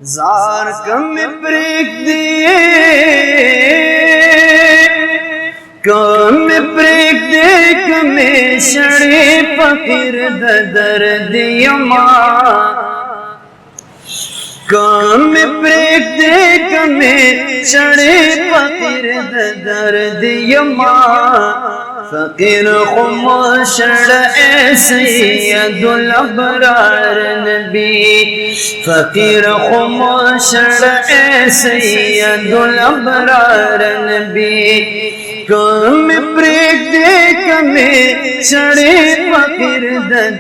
jar कम प्रेक दिए कम प्रेक दे कमे शड़े फकीर दर दियमा कम प्रेक दे कमे शड़े फकीर दर दियमा फकीर खुमशड़ सैयदुल अबरार नबी फकीर खुमशड़ सैयदुल अबरार नबी कम प्रेक दे कमे शड़े फकीर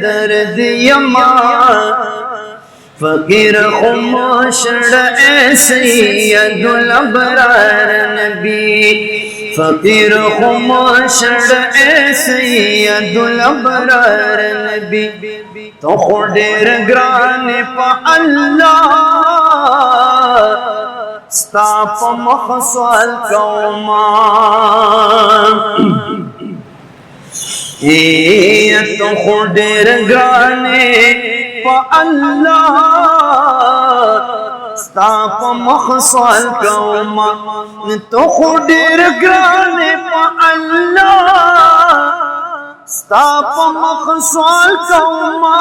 दर दियमा फकीर खुमशड़ सैयदुल अबरार नबी फकीर खुमशड़ सैयदुल अबरार नबी तो खुदेर ग्रान पा अल्लाह स्ताप मखसल कौमा ये तो खुदेर ग्रान पा अल्लाह स्ताप मखसल कौमा तो खुदेर ग्रान पा अल्लाह स्ताप मखसल कौमा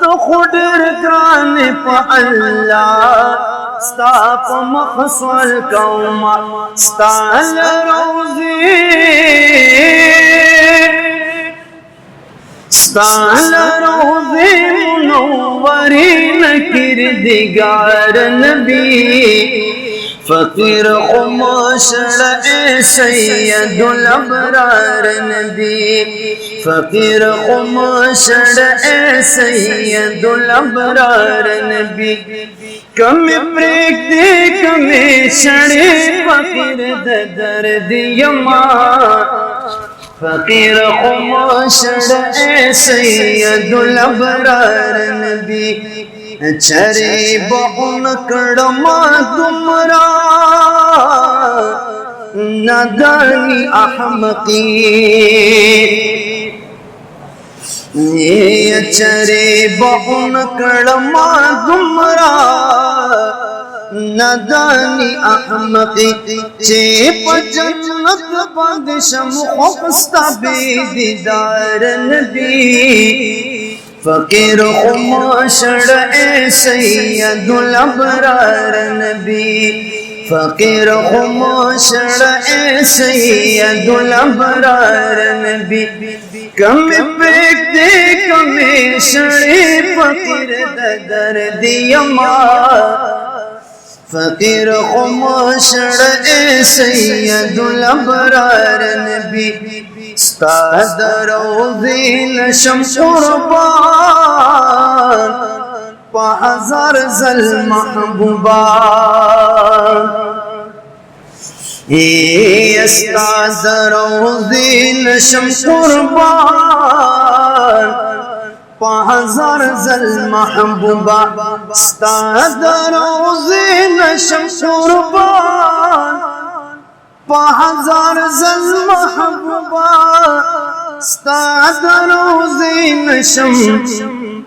तो खुदेर ग्रान पा अल्लाह स्ताप मखसल कौमा स्ताल रोज़ी स्ताल रोज़े मुनव्वरीन किरदिगार नबी फकीर खुमशड़ सैयदुल अबरार नबी फकीर खुमशड़ सैयदुल अबरार नबी कम प्रेक दे कमे शड़े फकीर दर दियमा फकीर खुमशड़ सैयदुल अबरार नबी चरे बहुन कड़मा तुमरा नदानी अहमकी ये चरे बहुन कड़मा तुमरा नदानी अहमकी चेप जन्नत बादशम खुस्ता बेदीदार नबी फकीर खुमशड़ सैयदुल अबरार नबी फकीर खुमशड़ सैयदुल अबरार नबी कम प्रेक दे कमे शड़े फकीर दर दियमा फकीर खुमशड़ सैयदुल अबरार नबी स्ताद रोज़े नशम कुर्बान पहज़ार ज़ल महबूबा ये स्ताद रोज़े नशम कुर्बान पहज़ार ज़ल महबूबा स्ताद रोज़े नशम कुर्बान पहज़ार ज़ल महबूबा स्ताद रोज़े नशम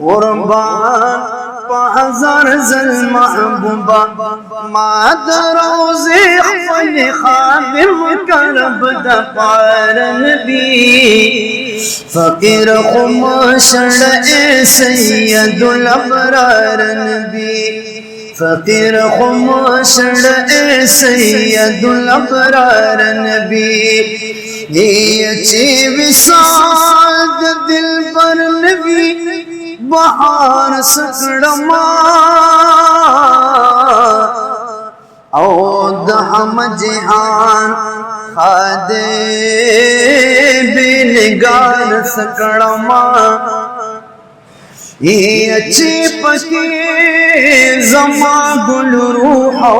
कुर्बान पहज़ार ज़ल महबूबा माद रोज़े ख़ुल खादिम करब दपार नबी फकीर खुमशड़ सैयदुल अबरार नबी फकीर खुमशड़ सैयदुल अबरार नबी ये अच्छे विसाद दिल पर नबी बहार सकड़मा औद हम जहान खादे बिनगार सकड़मा ये अच्छे पके जमा गुल रूहो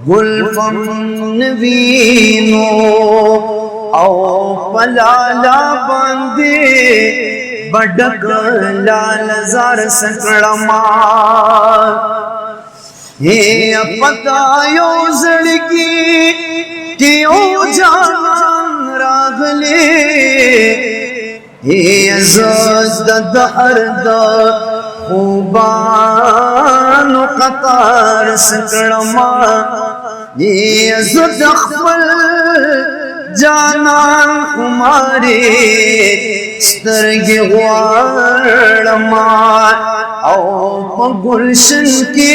गुलफम नवीनो औ पलाला बांधे बडक लाल जार सकड़मा ये पतायो जड़की क्यों जान रागले ये अज़द दहर दा خوبان खतार सकड़मा ये अज़द अखबल जानान कुमारी स्तरगे वारमा औ गुलशन के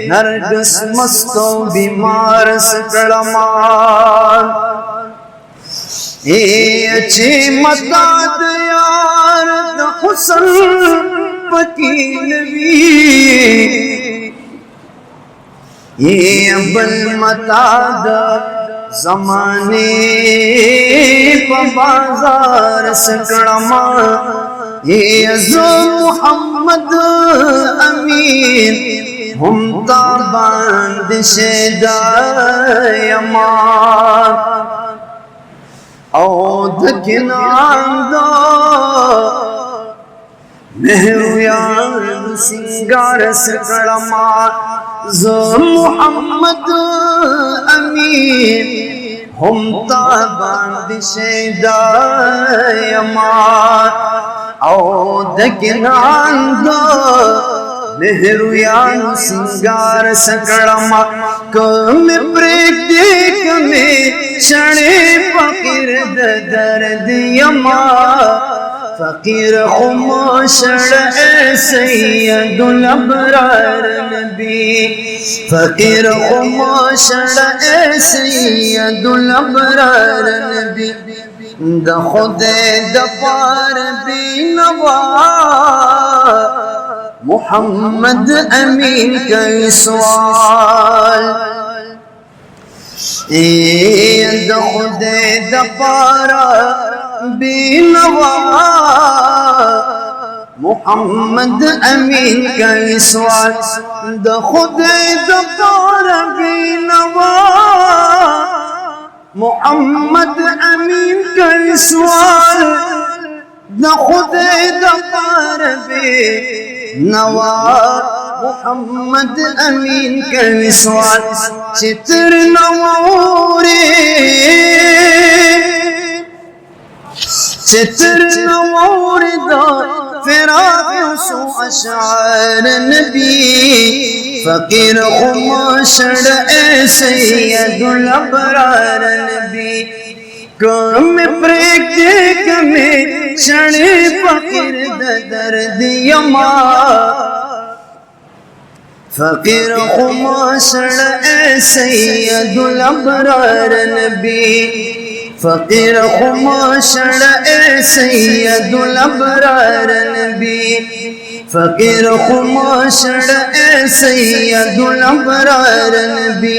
नरगस मस्तो बीमार सकड़मा ए अच्छे मदाद यार द हुसन वकील भी ये अबल मताद ज़माने प बाजार सकड़मा ये अज़ो मोहम्मद अमीन हमता बांदिश दायमा औध किनांदा मेहरुयान सिंगार सकड़मा ज़ो मोहम्मद अमीन हमता बांदिश दायमा औध किनांदा मेहरुयान सिंगार सकड़मा कम प्रेतिक में शणे फकीर दर्द यमा फकीर खुमाशड़ सैयदुल अबरार नबी फकीर खुमाशड़ सैयदुल अबरार नबी द खुदे द पार बीनवा मोहम्मद अमीन का सवाल द खुदे द पारा बीनवा मोहम्मद अमीन का सवाल द खुदे द पारा बीनवा मोहम्मद अमीन का सवाल द खुदे द पारा नवा मोहम्मद अमीन का सवाल चित्र नवोरे चित्र नवोरे दा फिराक सो अशार नबी फकीर खुमाशड़ सैयदुल अबरार नबी कम प्रेतिक में शणे फकीर दर्द यमा फकीर खुमाशड़ सैयदुल अबरार नबी फकीर खुमाशड़ सैयदुल अबरार नबी फकीर खुमाशड़ सैयदुल अबरार नबी